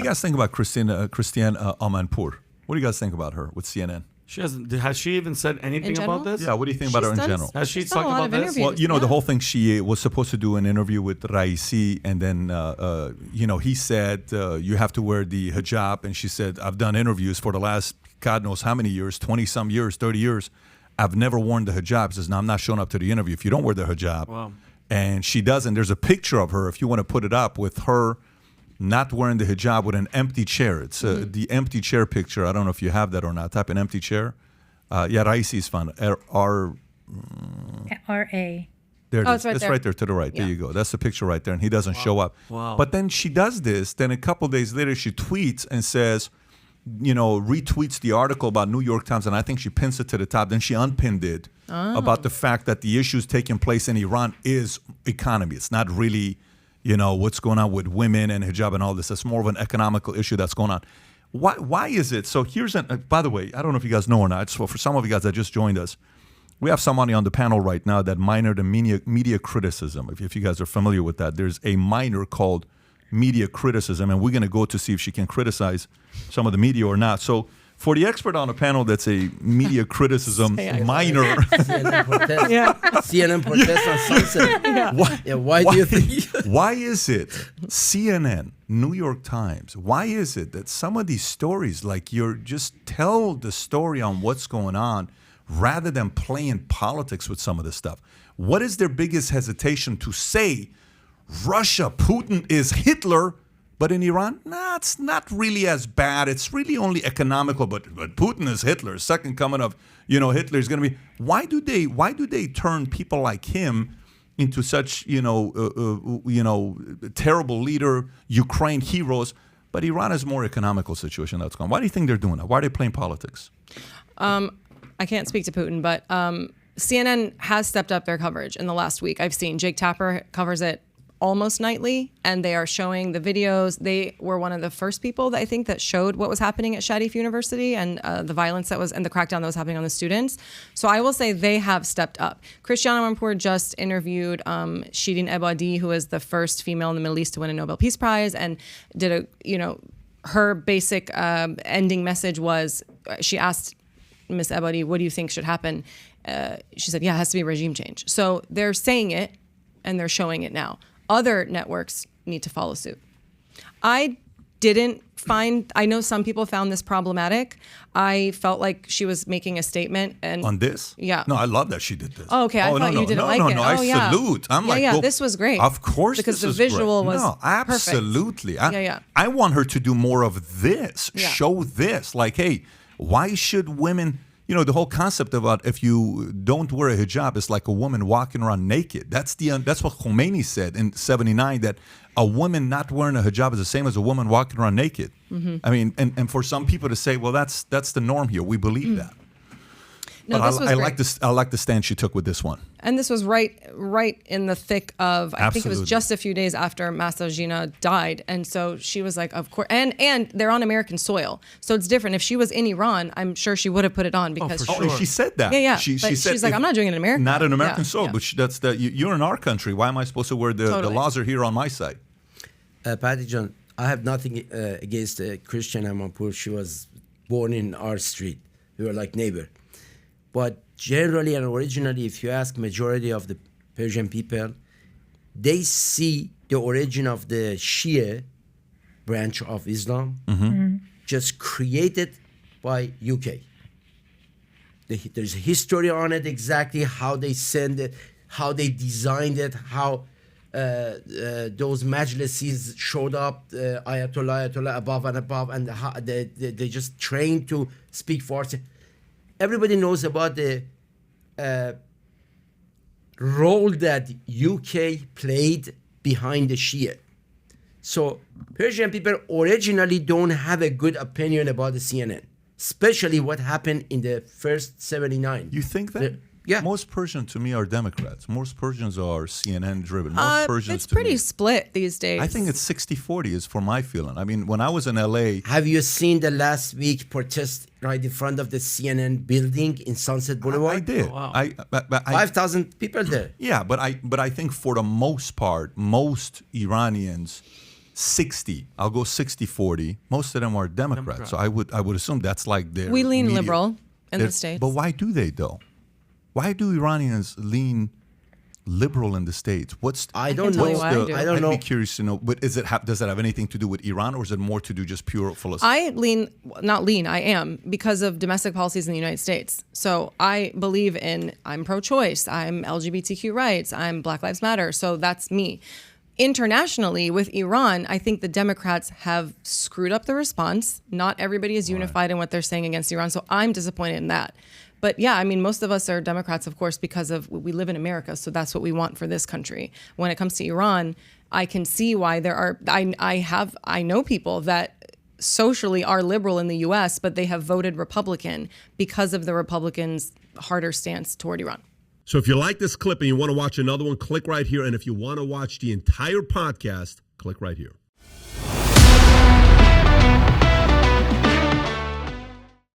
do you guys think about Christiane Amanpour? What do you guys think about her with CNN? Has she even said anything about this? Yeah, what do you think about her in general? Has she talked about this? Well, the whole thing, she was supposed to do an interview with Raisi, and then, he said, you have to wear the hijab, and she said, I've done interviews for the last, God knows how many years, 20-some years, 30 years. I've never worn the hijab. She says, no, I'm not showing up to the interview if you don't wear the hijab. Wow. And she doesn't. There's a picture of her, if you want to put it up, with her not wearing the hijab with an empty chair. It's the empty chair picture. I don't know if you have that or not. Type an empty chair. Raisi is fun. R-A. There it is. It's right it's there. right there to the right. Yeah. There you go. That's the picture right there. And he doesn't show up. Wow. But then she does this. Then a couple days later, she tweets and says, retweets the article about New York Times. And I think she pins it to the top. Then she unpinned it about the fact that the issues taking place in Iran is economy. It's not really, what's going on with women and hijab and all this. It's more of an economical issue that's going on. Why is it? So here's by the way, I don't know if you guys know or not. So for some of you guys that just joined us, we have somebody on the panel right now that minored in media criticism. If you guys are familiar with that, there's a minor called media criticism, and we're going to go to see if she can criticize some of the media or not. So for the expert on the panel that's a media criticism minor. CNN protest on Sunset. Why do you think? Why is it CNN, New York Times, why is it that some of these stories, like just tell the story on what's going on rather than playing politics with some of this stuff? What is their biggest hesitation to say Russia, Putin is Hitler? But in Iran, it's not really as bad. It's really only economical. But Putin is Hitler. Second coming of Hitler is going to be. Why do they turn people like him into such terrible leader, Ukraine heroes? But Iran is a more economical situation that's going on. Why do you think they're doing that? Why are they playing politics? I can't speak to Putin, but CNN has stepped up their coverage in the last week. I've seen Jake Tapper covers it almost nightly, and they are showing the videos. They were one of the first people that I think that showed what was happening at Sharif University and the violence that was and the crackdown that was happening on the students. So I will say they have stepped up. Christiane Amanpour just interviewed Shirin Ebadi, who is the first female in the Middle East to win a Nobel Peace Prize, and did her basic ending message was, she asked Miss Ebadi, what do you think should happen? She said, it has to be regime change. So they're saying it and they're showing it now. Other networks need to follow suit. I know some people found this problematic. I felt like she was making a statement. And on this? Yeah. No, I love that she did this. Oh, okay. I thought you didn't like it. No, I salute. I'm this was great. Of course, because this the is visual great. was absolutely. perfect. I want her to do more of this. Yeah. Show this. Like, hey, why should women... the whole concept about if you don't wear a hijab, it's like a woman walking around naked. That's what Khomeini said in '79, that a woman not wearing a hijab is the same as a woman walking around naked. Mm-hmm. I mean, and for some people to say, well, that's the norm here. We believe that. No, but this was great. I like the stand she took with this one. And this was right in the thick of, I think it was just a few days after Mahsa Jina died. And so she was like, of course, and they're on American soil. So it's different. If she was in Iran, I'm sure she would have put it on because she said that. Yeah. She said, she's like, I'm not doing it in America. Not in American soil, but you're in our country. Why am I supposed to wear the laws are here on my side? Patty John, I have nothing against Christiane Amanpour. She was born in our street. We were like neighbor. But generally and originally, if you ask majority of the Persian people, they see the origin of the Shia branch of Islam just created by UK. There's a history on it, exactly how they send it, how they designed it, how those majlises showed up, Ayatollah above and above, and how they just trained to speak Farsi. Everybody knows about the role that UK played behind the Shia. So Persian people originally don't have a good opinion about the CNN, especially what happened in the first 79. You think that? Yeah. Most Persians to me are Democrats. Most Persians are CNN driven. Most Persians it's pretty split these days. I think it's 60-40 is for my feeling. I mean, when I was in LA. Have you seen the last week protest right in front of the CNN building in Sunset Boulevard? I did. Oh, wow. I 5,000 people there. Yeah, but I think for the most part, most Iranians 60. I'll go 60-40. Most of them are Democrats. So I would assume that's like their We lean media. liberal in the States. But why do they, though? Why do Iranians lean liberal in the States? I don't know. I don't I'd know. be curious to know. But does it have anything to do with Iran, or is it more to do just pure philosophy? I am, because of domestic policies in the United States. So I'm pro-choice, I'm LGBTQ rights, I'm Black Lives Matter. So that's me. Internationally, with Iran, I think the Democrats have screwed up the response. Not everybody is unified in what they're saying against Iran. So I'm disappointed in that. But yeah, I mean, most of us are Democrats, of course, because we live in America. So that's what we want for this country. When it comes to Iran, I can see why there are. I know people that socially are liberal in the U.S., but they have voted Republican because of the Republicans' harder stance toward Iran. So if you like this clip and you want to watch another one, click right here. And if you want to watch the entire podcast, click right here.